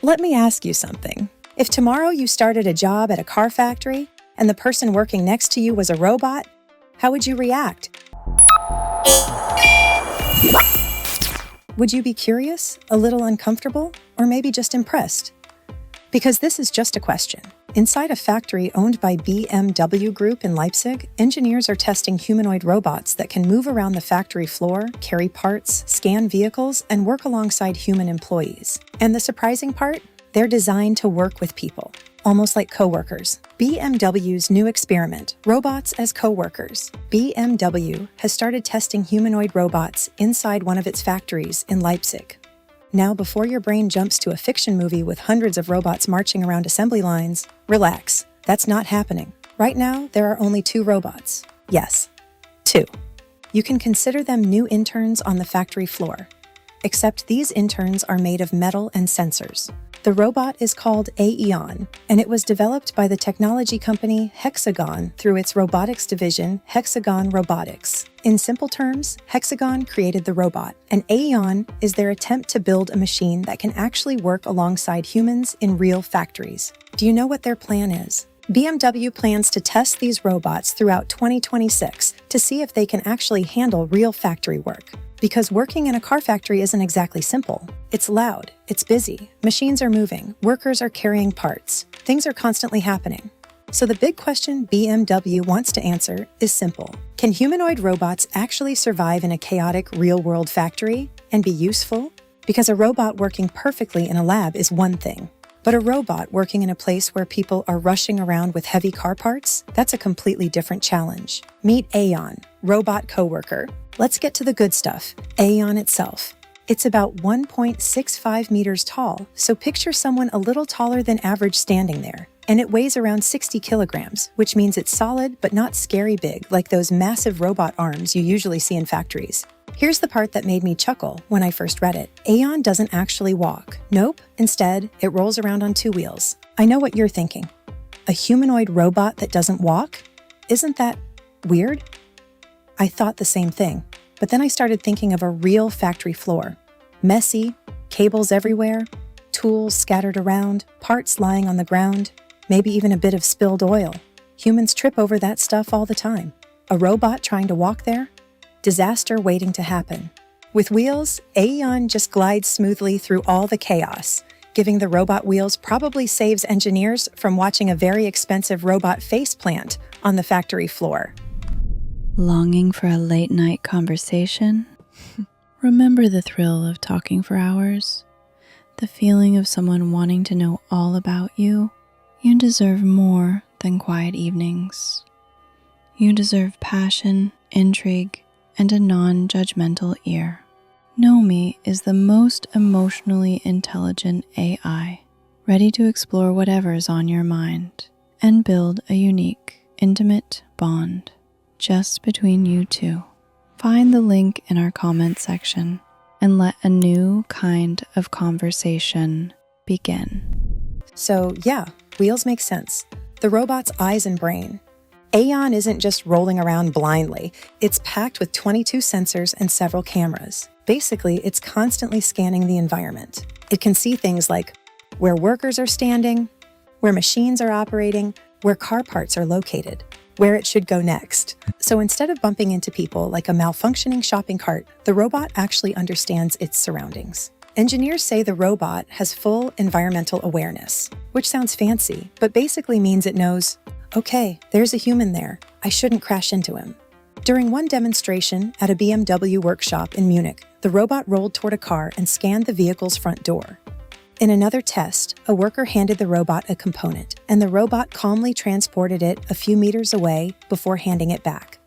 Let me ask you something. If tomorrow you started a job at a car factory and the person working next to you was a robot, how would you react? Would you be curious, a little uncomfortable, or maybe just impressed? Because this is just a question. Inside a factory owned by BMW Group in Leipzig, engineers are testing humanoid robots that can move around the factory floor, carry parts, scan vehicles, and work alongside human employees. And the surprising part? They're designed to work with people, almost like coworkers. BMW's new experiment, robots as coworkers. BMW has started testing humanoid robots inside one of its factories in Leipzig. Now, before your brain jumps to a fiction movie with hundreds of robots marching around assembly lines, relax. That's not happening. Right now, there are only 2 robots. Yes, 2. You can consider them new interns on the factory floor. Except these interns are made of metal and sensors. The robot is called AEON, and it was developed by the technology company Hexagon through its robotics division, Hexagon Robotics. In simple terms, Hexagon created the robot, and AEON is their attempt to build a machine that can actually work alongside humans in real factories. Do you know what their plan is? BMW plans to test these robots throughout 2026 to see if they can actually handle real factory work. Because working in a car factory isn't exactly simple. It's loud, it's busy, machines are moving, workers are carrying parts, things are constantly happening. So the big question BMW wants to answer is simple. Can humanoid robots actually survive in a chaotic real-world factory and be useful? Because a robot working perfectly in a lab is one thing, but a robot working in a place where people are rushing around with heavy car parts, that's a completely different challenge. Meet AEON, robot coworker. Let's get to the good stuff, AEON itself. It's about 1.65 meters tall, so picture someone a little taller than average standing there. And it weighs around 60 kilograms, which means it's solid but not scary big like those massive robot arms you usually see in factories. Here's the part that made me chuckle when I first read it. AEON doesn't actually walk. Nope, instead, it rolls around on 2 wheels. I know what you're thinking. A humanoid robot that doesn't walk? Isn't that weird? I thought the same thing, but then I started thinking of a real factory floor. Messy, cables everywhere, tools scattered around, parts lying on the ground, maybe even a bit of spilled oil. Humans trip over that stuff all the time. A robot trying to walk there? Disaster waiting to happen. With wheels, AEON just glides smoothly through all the chaos. Giving the robot wheels probably saves engineers from watching a very expensive robot faceplant on the factory floor. Longing for a late-night conversation? Remember the thrill of talking for hours? The feeling of someone wanting to know all about you? You deserve more than quiet evenings. You deserve passion, intrigue, and a non-judgmental ear. Nomi is the most emotionally intelligent AI, ready to explore whatever is on your mind and build a unique, intimate bond just between you two. Find the link in our comment section and let a new kind of conversation begin. So yeah, wheels make sense. The robot's eyes and brain. AEON isn't just rolling around blindly. It's packed with 22 sensors and several cameras. Basically, it's constantly scanning the environment. It can see things like where workers are standing, where machines are operating, where car parts are located, where it should go next. So instead of bumping into people like a malfunctioning shopping cart, the robot actually understands its surroundings. Engineers say the robot has full environmental awareness, which sounds fancy, but basically means it knows, okay, there's a human there. I shouldn't crash into him. During one demonstration at a BMW workshop in Munich, the robot rolled toward a car and scanned the vehicle's front door. In another test, a worker handed the robot a component, and the robot calmly transported it a few meters away before handing it back.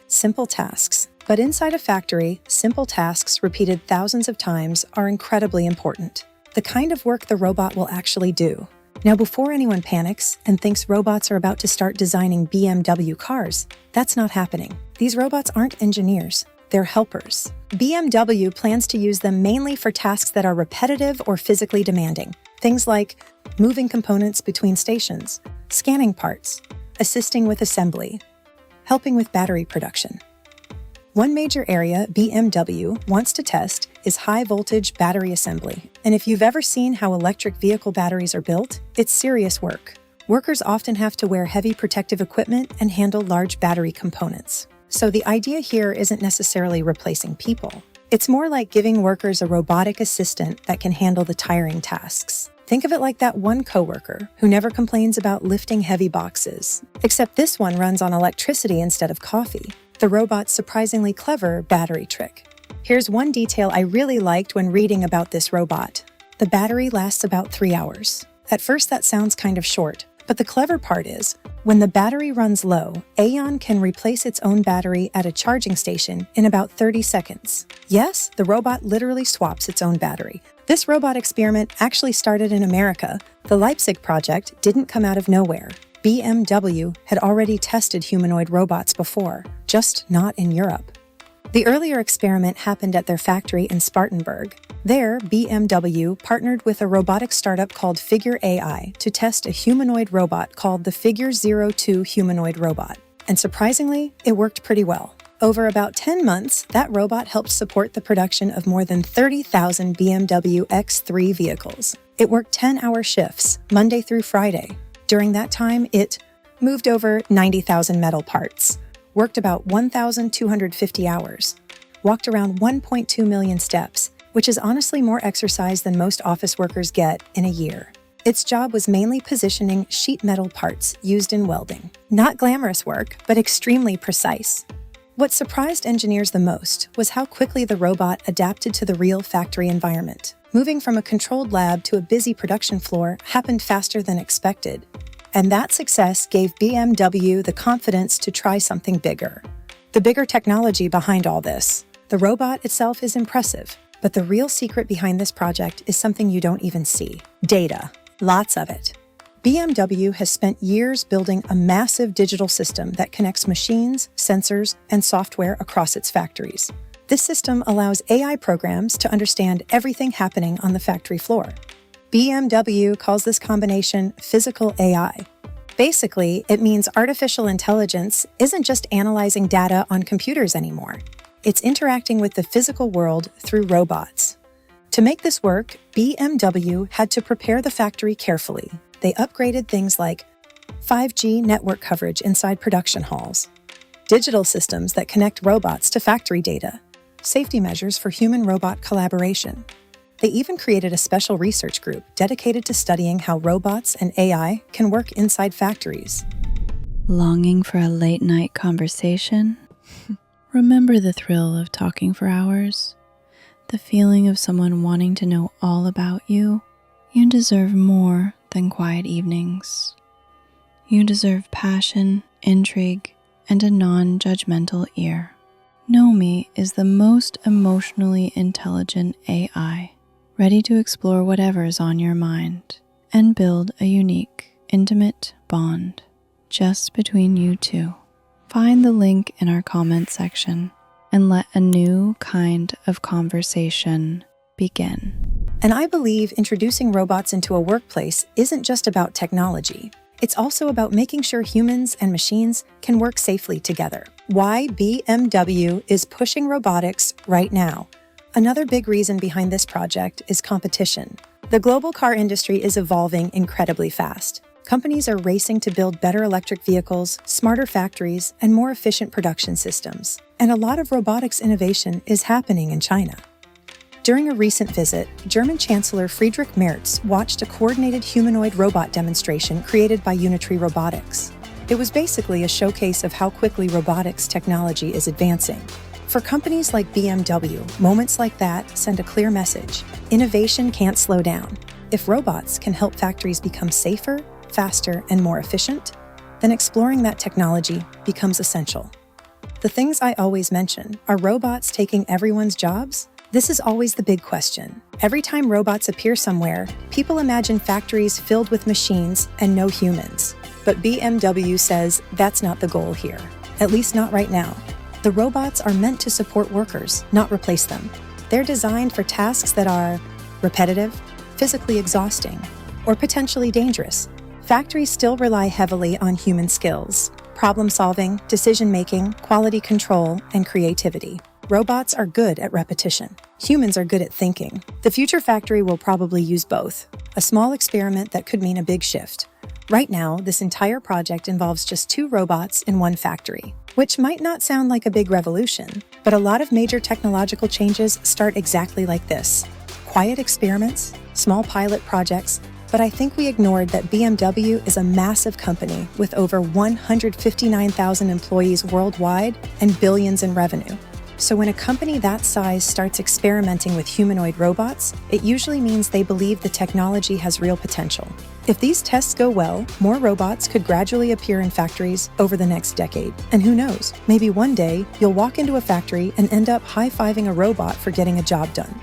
Simple tasks. But inside a factory, simple tasks repeated thousands of times are incredibly important. The kind of work the robot will actually do. Now, before anyone panics and thinks robots are about to start designing BMW cars, that's not happening. These robots aren't engineers. They're helpers. BMW plans to use them mainly for tasks that are repetitive or physically demanding. Things like moving components between stations, scanning parts, assisting with assembly, helping with battery production. One major area BMW wants to test is high-voltage battery assembly. And if you've ever seen how electric vehicle batteries are built, it's serious work. Workers often have to wear heavy protective equipment and handle large battery components. So the idea here isn't necessarily replacing people. It's more like giving workers a robotic assistant that can handle the tiring tasks. Think of it like that one coworker who never complains about lifting heavy boxes. Except this one runs on electricity instead of coffee. The robot's surprisingly clever battery trick. Here's one detail I really liked when reading about this robot. The battery lasts about 3 hours. At first that sounds kind of short, but the clever part is, when the battery runs low, AEON can replace its own battery at a charging station in about 30 seconds. Yes, the robot literally swaps its own battery. This robot experiment actually started in America. The Leipzig project didn't come out of nowhere. BMW had already tested humanoid robots before, just not in Europe. The earlier experiment happened at their factory in Spartanburg. There, BMW partnered with a robotics startup called Figure AI to test a humanoid robot called the Figure 02 humanoid robot. And surprisingly, it worked pretty well. Over about 10 months, that robot helped support the production of more than 30,000 BMW X3 vehicles. It worked 10-hour shifts, Monday through Friday. During that time, it moved over 90,000 metal parts, worked about 1,250 hours, walked around 1.2 million steps, which is honestly more exercise than most office workers get in a year. Its job was mainly positioning sheet metal parts used in welding. Not glamorous work, but extremely precise. What surprised engineers the most was how quickly the robot adapted to the real factory environment. Moving from a controlled lab to a busy production floor happened faster than expected. And that success gave BMW the confidence to try something bigger. The bigger technology behind all this. The robot itself is impressive, but the real secret behind this project is something you don't even see. Data. Lots of it. BMW has spent years building a massive digital system that connects machines, sensors, and software across its factories. This system allows AI programs to understand everything happening on the factory floor. BMW calls this combination Physical AI. Basically, it means artificial intelligence isn't just analyzing data on computers anymore. It's interacting with the physical world through robots. To make this work, BMW had to prepare the factory carefully. They upgraded things like 5G network coverage inside production halls, digital systems that connect robots to factory data, safety measures for human-robot collaboration. They even created a special research group dedicated to studying how robots and AI can work inside factories. Longing for a late-night conversation? Remember the thrill of talking for hours? The feeling of someone wanting to know all about you? You deserve more than quiet evenings. You deserve passion, intrigue, and a non-judgmental ear. Nomi is the most emotionally intelligent AI, ready to explore whatever's on your mind and build a unique, intimate bond just between you two. Find the link in our comment section and let a new kind of conversation begin. And I believe introducing robots into a workplace isn't just about technology. It's also about making sure humans and machines can work safely together. Why BMW is pushing robotics right now. Another big reason behind this project is competition. The global car industry is evolving incredibly fast. Companies are racing to build better electric vehicles, smarter factories, and more efficient production systems. And a lot of robotics innovation is happening in China. During a recent visit, German Chancellor Friedrich Merz watched a coordinated humanoid robot demonstration created by Unitree Robotics. It was basically a showcase of how quickly robotics technology is advancing. For companies like BMW, moments like that send a clear message. Innovation can't slow down. If robots can help factories become safer, faster, and more efficient, then exploring that technology becomes essential. The things I always mention, are robots taking everyone's jobs? This is always the big question. Every time robots appear somewhere, people imagine factories filled with machines and no humans. But BMW says that's not the goal here, at least not right now. The robots are meant to support workers, not replace them. They're designed for tasks that are repetitive, physically exhausting, or potentially dangerous. Factories still rely heavily on human skills, problem-solving, decision-making, quality control, and creativity. Robots are good at repetition. Humans are good at thinking. The future factory will probably use both. A small experiment that could mean a big shift. Right now, this entire project involves just 2 robots in one factory, which might not sound like a big revolution, but a lot of major technological changes start exactly like this. Quiet experiments, small pilot projects, but I think we ignored that BMW is a massive company with over 159,000 employees worldwide and billions in revenue. So when a company that size starts experimenting with humanoid robots, it usually means they believe the technology has real potential. If these tests go well, more robots could gradually appear in factories over the next decade. And who knows, maybe one day you'll walk into a factory and end up high-fiving a robot for getting a job done.